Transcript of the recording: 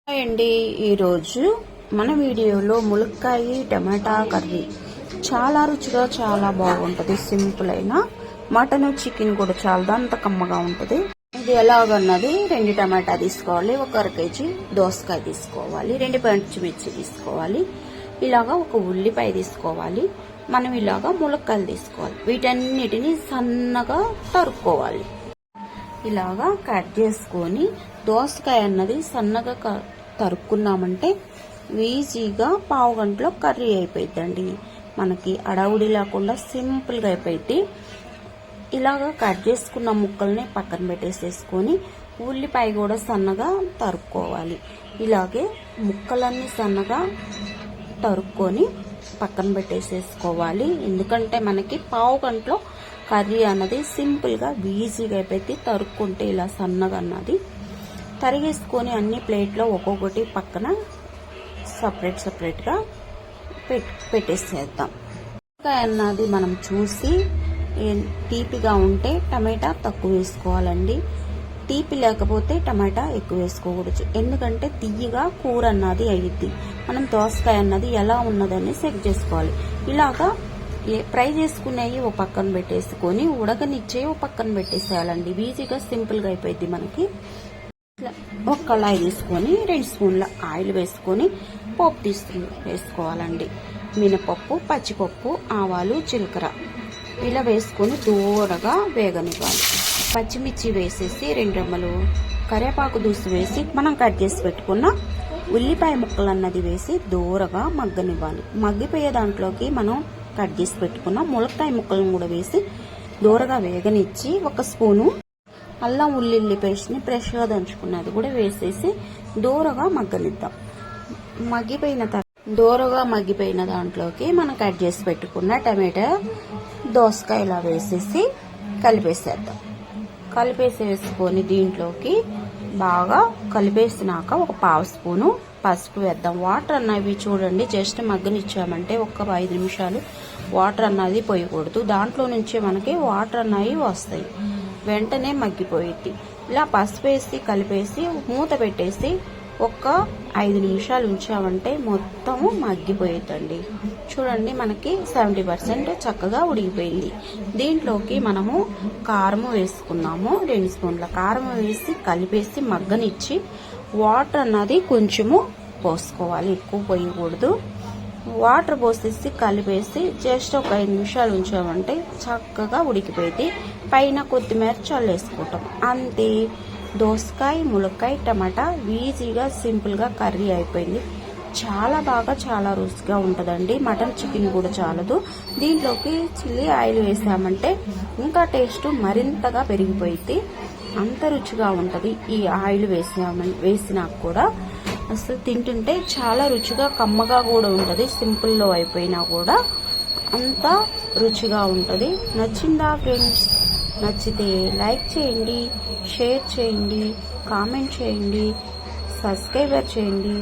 Hi అండి, ఈరోజు మన వీడియోలో ములక్కాయ టమాటా కర్రీ చాలా రుచిగా చాలా బాగుంటుంది. సింపుల్ అయిన మటన్ చికెన్ కూడా చాలా అంత కమ్మగా ఉంటుంది. ఇది ఎలాగన్నది 2 టమాటా తీసుకోవాలి, 1 కేజీ దోసకాయ తీసుకోవాలి, 2 పచ్చిమిర్చి తీసుకోవాలి, ఇలాగా 1 ఉల్లిపాయ తీసుకోవాలి. మనం ఇలాగా ములక్కాయలు తీసుకోవాలి. వీటన్నిటిని సన్నగా తరుక్కోవాలి. ఇలాగా కట్ చేసుకొని దోసకాయ అన్నది సన్నగా తరుక్కున్నామంటే ఈజీగా పావు గంటలో కర్రీ అయిపోయిందండి. మనకి అడవుడి లేకుండా సింపుల్గా అయిపోయింది. ఇలాగా కట్ చేసుకున్న ముక్కల్ని పక్కన పెట్టేసేసుకొని ఉల్లిపాయ కూడా సన్నగా తరుక్కోవాలి. ఇలాగే ముక్కలన్నీ సన్నగా తరుక్కొని పక్కన పెట్టేసేసుకోవాలి. ఎందుకంటే మనకి పావు గంటలో కర్రీ అన్నది సింపుల్గా ఈజీగా అయిపోయింది. తరుక్కుంటే ఇలా సన్నగా అన్నది తరిగేసుకొని అన్ని ప్లేట్లో ఒక్కొక్కటి పక్కన సపరేట్గా పెట్టేసేద్దాం. అన్నది మనం చూసి తీపిగా ఉంటే టమాటా తక్కువ వేసుకోవాలండి. తీపి లేకపోతే టమాటా ఎక్కువ వేసుకోకూడదు. ఎందుకంటే తీయగా కూర అన్నది అయ్యిద్ది. మనం దోసకాయ అన్నది ఎలా ఉన్నదని చెక్ చేసుకోవాలి. ఇలాగా ఫ్రై చేసుకునేవి ఓ పక్కన పెట్టేసుకొని ఉడకనిచ్చేవి ఓ పక్కన పెట్టేసేయాలండి. ఈజీగా సింపుల్గా అయిపోయింది. మనకి ఒక కళాయి తీసుకొని 2 స్పూన్ల ఆయిల్ వేసుకొని పోపు వేసుకోవాలండి. మినపప్పు, పచ్చిపప్పు, ఆవాలు, జీలకర్ర ఇలా వేసుకొని దూరగా వేగనివ్వాలి. పచ్చిమిర్చి వేసేసి 2 రెమ్మలు కరివేపాకు దూసి వేసి మనం కట్ చేసి పెట్టుకున్న ఉల్లిపాయ ముక్కలు అన్నది వేసి దూరగా మగ్గనివ్వాలి. మగ్గిపోయే దాంట్లోకి మనం కట్ చేసి పెట్టుకున్న ములక్కాయ ముక్కలను కూడా వేసి దూరగా వేగనిచ్చి 1 స్పూను అల్లం ఉల్లిల్లి పేస్ట్ని ఫ్రెష్గా దంచుకున్నది కూడా వేసేసి దూరగా మగ్గనిద్దాం. దూరగా మగ్గిపోయిన దాంట్లోకి మనం కట్ చేసి పెట్టుకున్న టమాటా దోసకాయ ఇలా వేసేసి కలిపేసేద్దాం. కలిపేసేసుకొని దీంట్లోకి బాగా కలిపేసినాక 1 పావు స్పూను పసుపు వేద్దాం. వాటర్ అన్నవి చూడండి, జస్ట్ మగ్గనిచ్చామంటే 5 నిమిషాలు వాటర్ అన్నది పోయకూడదు. దాంట్లో నుంచే మనకి వాటర్ అన్నవి వస్తాయి, వెంటనే మగ్గిపోయింది. ఇలా పసుపు వేసి కలిపేసి మూత పెట్టేసి 5 నిమిషాలు ఉంచామంటే మొత్తము మగ్గిపోయిద్దండి. చూడండి, మనకి 70% చక్కగా ఉడికిపోయింది. దీంట్లోకి మనము కారం వేసుకున్నాము. 2 స్పూన్ల కారం వేసి కలిపేసి మగ్గనిచ్చి వాటర్ అన్నది కొంచెము పోసుకోవాలి, ఎక్కువ పోయకూడదు. వాటర్ పోసేసి కలిపేసి జస్ట్ 5 నిమిషాలు ఉంచామంటే చక్కగా ఉడికిపోయింది. పైన కొత్తిమీర చల్లేసుకుంటాం. అంతే, దోసకాయ ములక్కాయ టమాటా ఈజీగా సింపుల్గా కర్రీ అయిపోయింది. చాలా బాగా చాలా రుచిగా ఉంటుందండి. మటన్ చికెన్ కూడా చాలదు. దీంట్లోకి చిల్లీ ఆయిల్ వేసామంటే ఇంకా టేస్ట్ మరింతగా పెరిగిపోయింది. అంత రుచిగా ఉంటుంది. ఈ ఆయిల్ వేసినాక కూడా అసలు తింటుంటే చాలా రుచిగా కమ్మగా కూడా ఉంటుంది. సింపుల్లో అయిపోయినా కూడా అంత రుచిగా ఉంటుంది. నచ్చిందా ఫ్రెండ్స్? నచ్చితే లైక్ చేయండి, షేర్ చేయండి, కామెంట్ చేయండి, సబ్స్క్రైబర్ చేయండి.